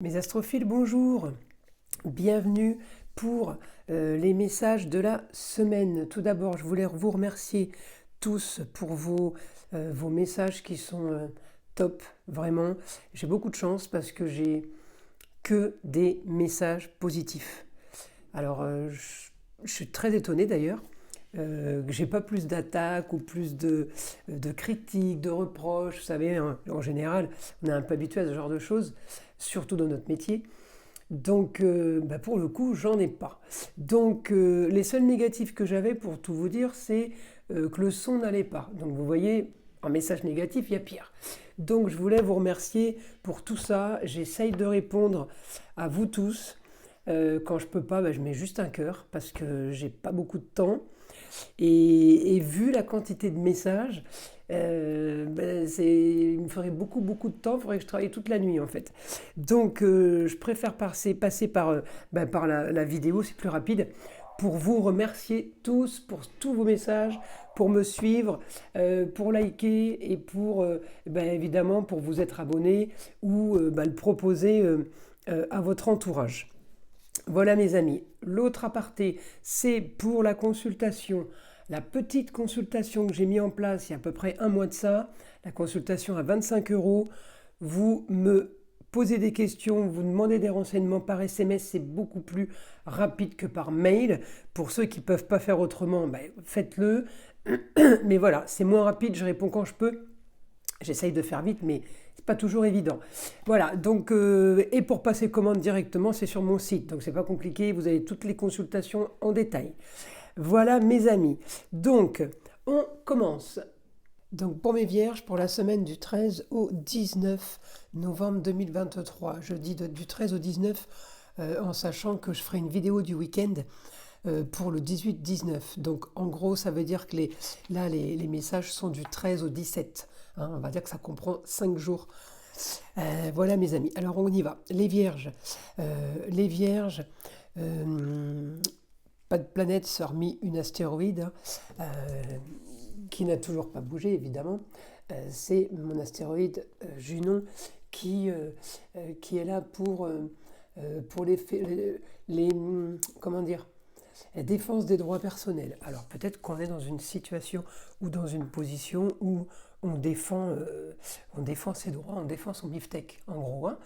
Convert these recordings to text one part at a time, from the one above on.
Mes astrophiles, bonjour. Bienvenue pour les messages de la semaine. Tout d'abord, je voulais vous remercier tous pour vos messages qui sont top, vraiment. J'ai beaucoup de chance parce que j'ai que des messages positifs. Alors, je suis très étonné d'ailleurs que j'ai pas plus d'attaques ou plus de critiques, de reproches. Vous savez, hein, en général, on est un peu habitué à ce genre de choses, surtout dans notre métier. Donc, pour le coup, j'en ai pas. Donc, les seuls négatifs que j'avais, pour tout vous dire, c'est que le son n'allait pas. Donc, vous voyez, un message négatif, il y a pire. Donc, je voulais vous remercier pour tout ça. J'essaye de répondre à vous tous. Quand je peux pas, je mets juste un cœur parce que j'ai pas beaucoup de temps. Et vu la quantité de messages, il me ferait beaucoup de temps, il faudrait que je travaille toute la nuit en fait. Donc je préfère passer par la vidéo, c'est plus rapide, pour vous remercier tous pour tous vos messages, pour me suivre, pour liker et pour évidemment pour vous être abonné ou le proposer à votre entourage. Voilà mes amis. L'autre aparté, c'est pour la consultation. La petite consultation que j'ai mis en place il y a à peu près un mois de ça, la consultation à 25 euros. Vous me posez des questions, vous demandez des renseignements par SMS, c'est beaucoup plus rapide que par mail. Pour ceux qui ne peuvent pas faire autrement, faites-le. Mais voilà, c'est moins rapide, je réponds quand je peux. J'essaye de faire vite, mais c'est pas toujours évident. Voilà, donc, et pour passer commande directement, c'est sur mon site, donc c'est pas compliqué, vous avez toutes les consultations en détail. Voilà mes amis. Donc, on commence. Donc pour mes vierges, pour la semaine du 13 au 19 novembre 2023, je dis du 13 au 19 en sachant que je ferai une vidéo du week-end pour le 18-19. Donc en gros, ça veut dire que les messages sont du 13 au 17. Hein, on va dire que ça comprend 5 jours. Voilà mes amis. Alors on y va. Les vierges. Pas de planète hormis une astéroïde qui n'a toujours pas bougé évidemment. C'est mon astéroïde Junon qui est là pour comment dire, la défense des droits personnels. Alors peut-être qu'on est dans une situation ou dans une position où on défend ses droits, on défend son beefsteak, en gros. Hein.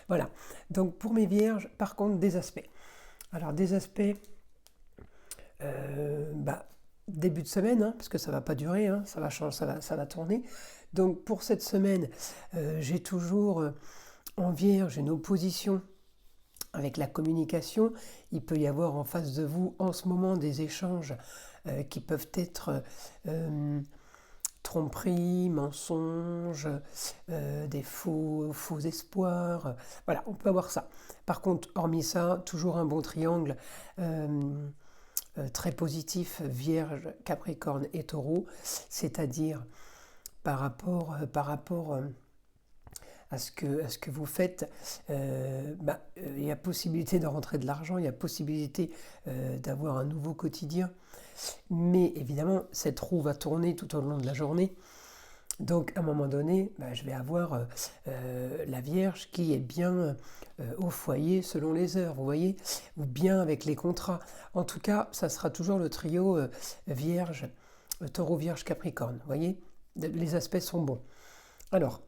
Voilà. Donc pour mes vierges, par contre, des aspects. Alors des aspects, début de semaine, hein, parce que ça ne va pas durer, hein, ça va changer, ça va tourner. Donc pour cette semaine, j'ai toujours en vierge une opposition avec la communication. Il peut y avoir en face de vous en ce moment des échanges qui peuvent être tromperies, mensonges, des faux espoirs. Voilà, on peut avoir ça. Par contre, hormis ça, toujours un bon triangle très positif, Vierge, Capricorne et Taureau, c'est-à-dire par rapport à ce que vous faites, il y a possibilité de rentrer de l'argent, il y a possibilité d'avoir un nouveau quotidien. Mais évidemment, cette roue va tourner tout au long de la journée. Donc à un moment donné, je vais avoir la Vierge qui est bien au foyer selon les heures, vous voyez, ou bien avec les contrats. En tout cas, ça sera toujours le trio Vierge, Taureau, Vierge, Capricorne, vous voyez, les aspects sont bons. Alors,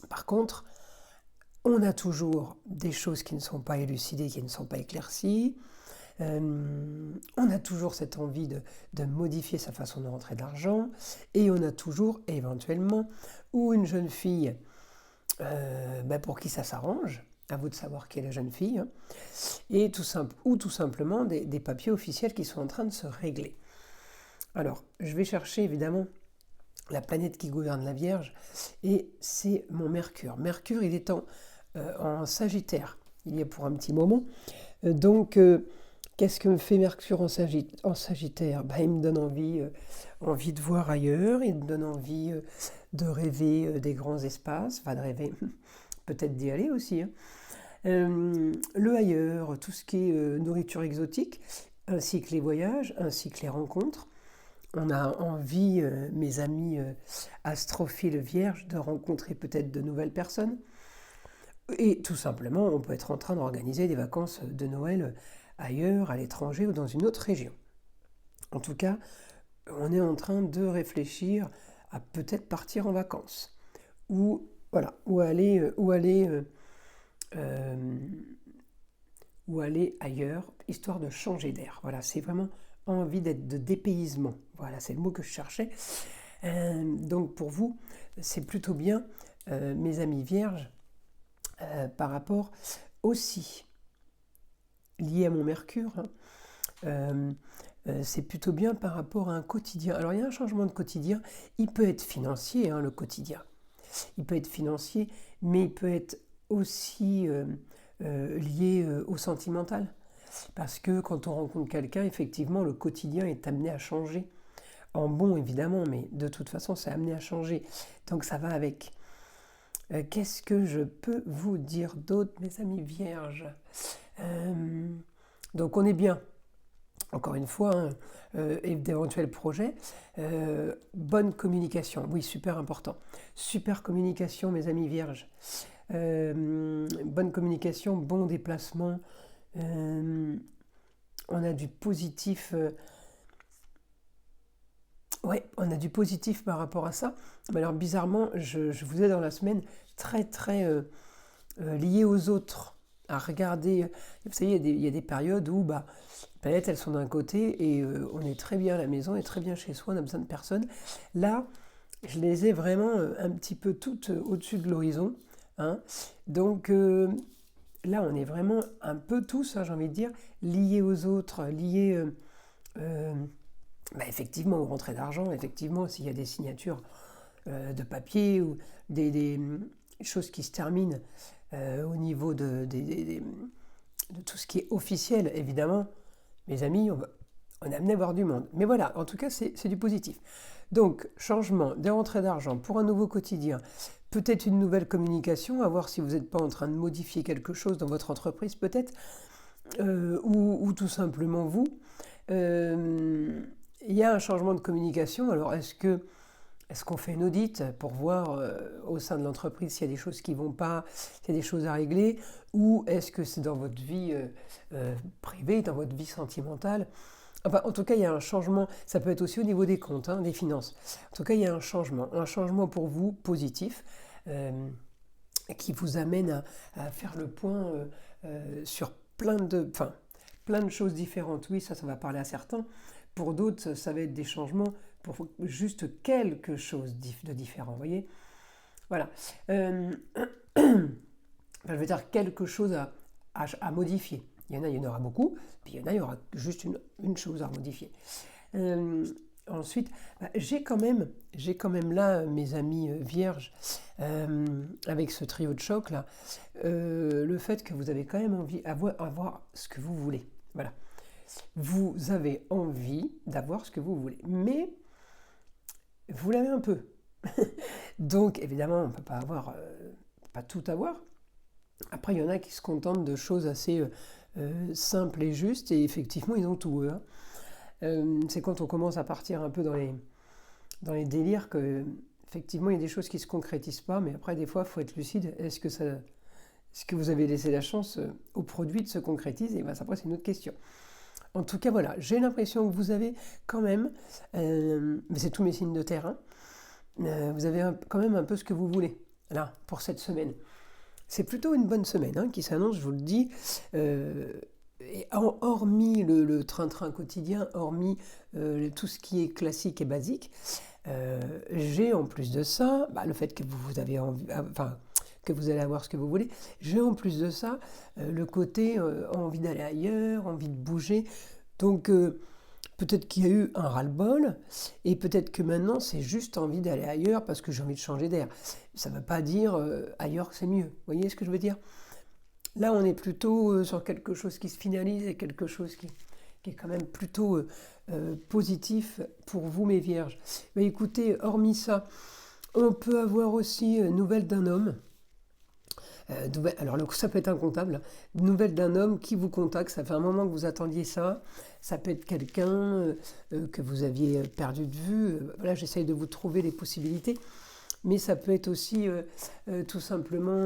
par contre, on a toujours des choses qui ne sont pas élucidées, qui ne sont pas éclaircies. On a toujours cette envie de modifier sa façon de rentrer d'argent et on a toujours éventuellement ou une jeune fille pour qui ça s'arrange, à vous de savoir qui est la jeune fille, hein, et tout simplement des papiers officiels qui sont en train de se régler. Alors, je vais chercher évidemment la planète qui gouverne la Vierge et c'est mon Mercure. Mercure, il est en Sagittaire, il y a pour un petit moment, donc qu'est-ce que me fait Mercure en Sagittaire ? Il me donne envie de voir ailleurs, il me donne envie de rêver des grands espaces, de rêver, peut-être d'y aller aussi. Hein. Le ailleurs, tout ce qui est nourriture exotique, ainsi que les voyages, ainsi que les rencontres. On a envie, mes amis astrophiles vierges, de rencontrer peut-être de nouvelles personnes. Et tout simplement, on peut être en train d'organiser des vacances de Noël ailleurs, à l'étranger ou dans une autre région. En tout cas, on est en train de réfléchir à peut-être partir en vacances ou voilà, euh, ou aller ailleurs, histoire de changer d'air. Voilà, c'est vraiment envie d'être de dépaysement. Voilà, c'est le mot que je cherchais. Donc pour vous, c'est plutôt bien, mes amis vierges, par rapport aussi lié à mon Mercure, hein, c'est plutôt bien par rapport à un quotidien. Alors il y a un changement de quotidien, il peut être financier, hein, le quotidien. Il peut être financier, mais il peut être aussi lié au sentimental. Parce que quand on rencontre quelqu'un, effectivement, le quotidien est amené à changer. En bon, évidemment, mais de toute façon, c'est amené à changer. Donc ça va avec. Qu'est-ce que je peux vous dire d'autre, mes amis vierges? Donc on est bien. Encore une fois, hein, et d'éventuels projets. Bonne communication, oui, super important. Super communication, mes amis vierges. Bonne communication, bon déplacement. On a du positif. Ouais, on a du positif par rapport à ça. Mais alors bizarrement, je vous ai dans la semaine très très lié aux autres. À regarder, vous savez, il y a des périodes où bah, les planètes elles sont d'un côté et on est très bien à la maison, on est très bien chez soi, on n'a besoin de personne. Là, je les ai vraiment un petit peu toutes au-dessus de l'horizon, hein. Donc là, on est vraiment un peu tous, hein, j'ai envie de dire, liés aux autres, liés bah, effectivement aux rentrées d'argent, effectivement s'il y a des signatures de papier ou des choses qui se terminent au niveau de tout ce qui est officiel, évidemment, mes amis, on est amené à voir du monde. Mais voilà, en tout cas, c'est du positif. Donc, changement, des rentrées d'argent pour un nouveau quotidien, peut-être une nouvelle communication, à voir si vous n'êtes pas en train de modifier quelque chose dans votre entreprise, peut-être, ou tout simplement vous. Il y a un changement de communication, alors est-ce qu'on fait une audit pour voir au sein de l'entreprise s'il y a des choses qui ne vont pas, s'il y a des choses à régler, ou est-ce que c'est dans votre vie privée, dans votre vie sentimentale? Enfin, en tout cas, il y a un changement, ça peut être aussi au niveau des comptes, hein, des finances. En tout cas, il y a un changement pour vous positif, qui vous amène à faire le point sur plein de choses différentes. Oui, ça va parler à certains. Pour d'autres, ça va être des changements pour juste quelque chose de différent, vous voyez? Voilà. Je veux dire quelque chose à modifier. Il y en aura beaucoup, puis il y aura juste une chose à modifier. Ensuite, j'ai quand même là, mes amis vierges, avec ce trio de choc là, le fait que vous avez quand même envie d'avoir ce que vous voulez. Voilà. Vous avez envie d'avoir ce que vous voulez, mais vous l'avez un peu. Donc, évidemment, on ne peut pas tout avoir. Après, il y en a qui se contentent de choses assez simples et justes, et effectivement, ils ont tout, eux, hein. C'est quand on commence à partir un peu dans les délires que, effectivement, il y a des choses qui ne se concrétisent pas, mais après, des fois, il faut être lucide. Est-ce que vous avez laissé la chance au produit de se concrétiser? Et ben, après, c'est une autre question. En tout cas, voilà, j'ai l'impression que vous avez quand même, mais c'est tous mes signes de terre, hein, vous avez quand même un peu ce que vous voulez, là, pour cette semaine. C'est plutôt une bonne semaine, hein, qui s'annonce, je vous le dis, et hormis le train-train quotidien, hormis tout ce qui est classique et basique, j'ai en plus de ça, le fait que vous avez envie, que vous allez avoir ce que vous voulez, j'ai en plus de ça le côté envie d'aller ailleurs, envie de bouger. Donc peut-être qu'il y a eu un ras-le-bol, et peut-être que maintenant c'est juste envie d'aller ailleurs parce que j'ai envie de changer d'air. Ça ne veut pas dire ailleurs que c'est mieux. Vous voyez ce que je veux dire? Là, on est plutôt sur quelque chose qui se finalise et quelque chose qui est quand même plutôt positif pour vous, mes vierges. Mais écoutez, hormis ça, on peut avoir aussi nouvelles d'un homme. Alors ça peut être un comptable, nouvelle d'un homme qui vous contacte, ça fait un moment que vous attendiez ça, ça peut être quelqu'un que vous aviez perdu de vue, voilà, j'essaye de vous trouver les possibilités, mais ça peut être aussi tout simplement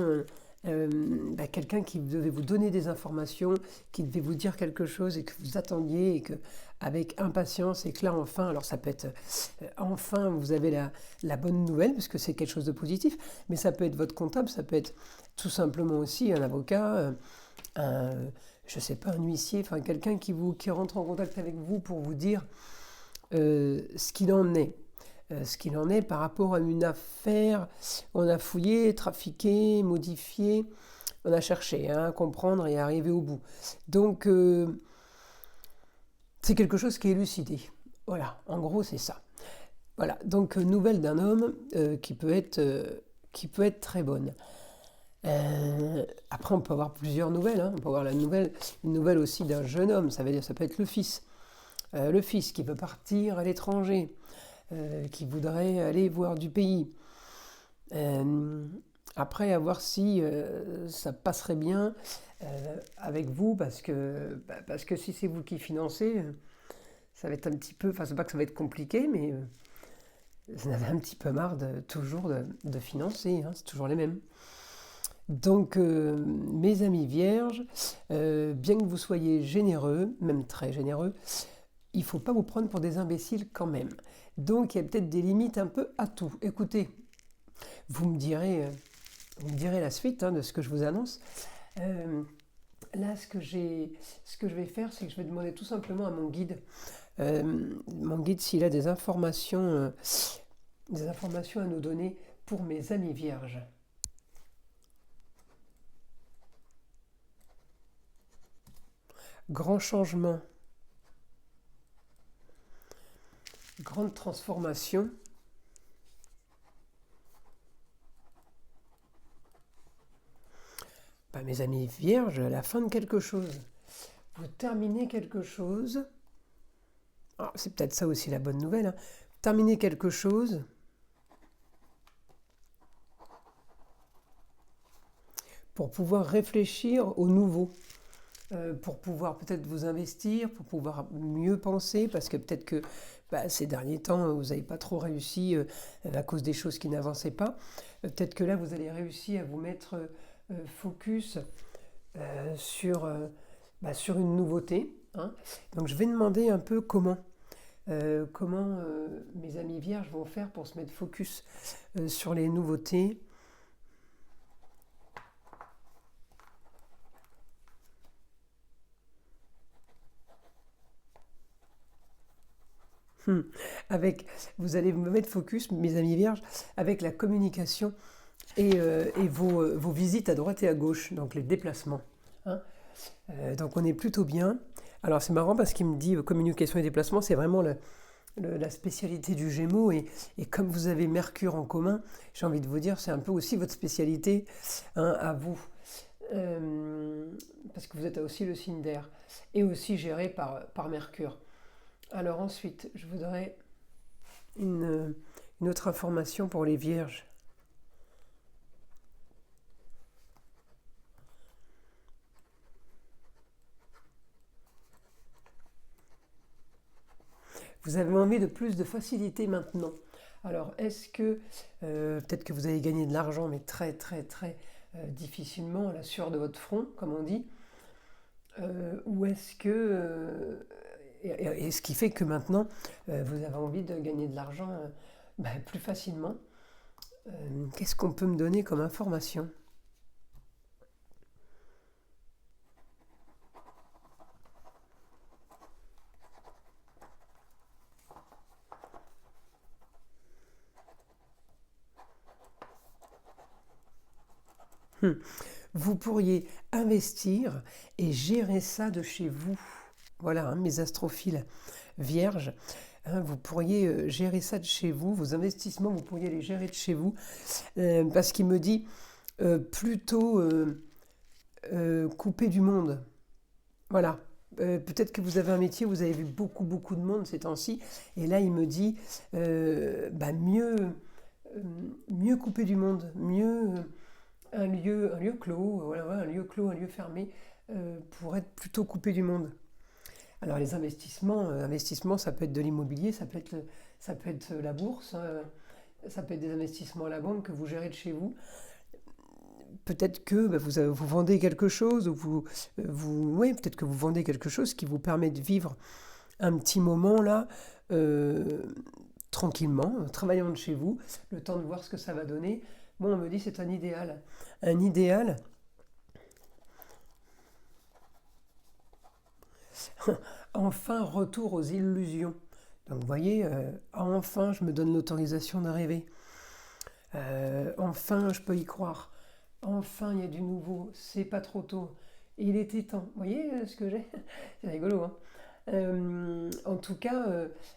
quelqu'un qui devait vous donner des informations, qui devait vous dire quelque chose et que vous attendiez et que avec impatience et que là enfin, alors ça peut être enfin vous avez la bonne nouvelle parce que c'est quelque chose de positif, mais ça peut être votre comptable, ça peut être tout simplement aussi un avocat, je sais pas, un huissier, enfin quelqu'un qui rentre en contact avec vous pour vous dire ce qu'il en est. Ce qu'il en est par rapport à une affaire. On a fouillé, trafiqué, modifié, on a cherché à comprendre et à arriver au bout. Donc, c'est quelque chose qui est élucidé. Voilà, en gros, c'est ça. Voilà, donc nouvelle d'un homme qui peut être très bonne. Après, on peut avoir plusieurs nouvelles. On peut avoir une nouvelle aussi d'un jeune homme. Ça veut dire, ça peut être le fils. Le fils qui veut partir à l'étranger. Qui voudrait aller voir du pays. Après, à voir si ça passerait bien avec vous, parce que si c'est vous qui financez, ça va être un petit peu, enfin c'est pas que ça va être compliqué, mais vous en avez un petit peu marre toujours de financer, c'est toujours les mêmes. Donc, mes amis vierges, bien que vous soyez généreux, même très généreux, il ne faut pas vous prendre pour des imbéciles quand même. Donc il y a peut-être des limites un peu à tout. Écoutez, vous me direz la suite de ce que je vous annonce. Là, ce que je vais faire, c'est que je vais demander tout simplement à mon guide s'il a des informations à nous donner pour mes amis vierges. Grand changement. Grande transformation. Mes amis vierges, la fin de quelque chose. Vous terminez quelque chose. C'est peut-être ça aussi la bonne nouvelle. Terminez quelque chose. Pour pouvoir réfléchir au nouveau. Pour pouvoir peut-être vous investir, pour pouvoir mieux penser, parce que peut-être que ces derniers temps, vous n'avez pas trop réussi à cause des choses qui n'avançaient pas. Peut-être que là, vous allez réussir à vous mettre focus sur une nouveauté. Donc je vais demander un peu comment mes amis vierges vont faire pour se mettre focus sur les nouveautés. Vous allez me mettre focus, mes amis vierges, avec la communication et vos visites à droite et à gauche, donc les déplacements. Donc on est plutôt bien. Alors c'est marrant parce qu'il me dit communication et déplacement, c'est vraiment la spécialité du Gémeaux. Et comme vous avez Mercure en commun, j'ai envie de vous dire, c'est un peu aussi votre spécialité à vous. Parce que vous êtes aussi le signe d'air. Et aussi géré par Mercure. Alors ensuite, je voudrais une autre information pour les vierges. Vous avez envie de plus de facilité maintenant. Alors, est-ce que, peut-être que vous avez gagné de l'argent, mais très très très difficilement, à la sueur de votre front, comme on dit, ou est-ce que... et ce qui fait que maintenant, vous avez envie de gagner de l'argent plus facilement. Qu'est-ce qu'on peut me donner comme information ? Vous pourriez investir et gérer ça de chez vous. Voilà, mes astrophiles vierges. Vous pourriez gérer ça de chez vous. Vos investissements, vous pourriez les gérer de chez vous. Parce qu'il me dit plutôt couper du monde. Voilà. Peut-être que vous avez un métier, vous avez vu beaucoup, beaucoup de monde ces temps-ci. Et là, il me dit mieux couper du monde. Mieux... un lieu clos, un lieu clos, un lieu fermé, pour être plutôt coupé du monde. Alors les investissements, ça peut être de l'immobilier, ça peut être la bourse, ça peut être des investissements à la banque que vous gérez de chez vous. peut-être que vous vendez quelque chose, ou ouais, peut-être que vous vendez quelque chose qui vous permet de vivre un petit moment là, tranquillement, en travaillant de chez vous, le temps de voir ce que ça va donner. Bon, on me dit c'est un idéal. Un idéal, enfin retour aux illusions. Donc vous voyez, enfin je me donne l'autorisation de rêver. Enfin je peux y croire. Enfin il y a du nouveau, c'est pas trop tôt. Il était temps. Vous voyez ce que j'ai? C'est rigolo, hein? En tout cas,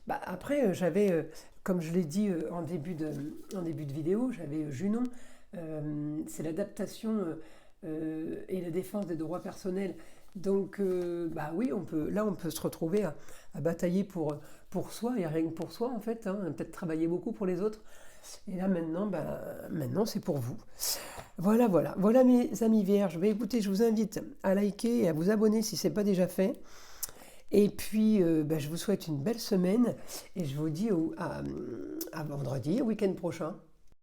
après, j'avais, comme je l'ai dit en début de vidéo, j'avais Junon. C'est l'adaptation et la défense des droits personnels. Donc, oui, on peut se retrouver à batailler pour soi, et rien que pour soi, en fait, hein, peut-être travailler beaucoup pour les autres. Et là, maintenant, c'est pour vous. Voilà, voilà. Voilà, mes amis vierges. Écoutez, je vous invite à liker et à vous abonner si ce n'est pas déjà fait. Et puis, je vous souhaite une belle semaine et je vous dis à vendredi, au week-end prochain.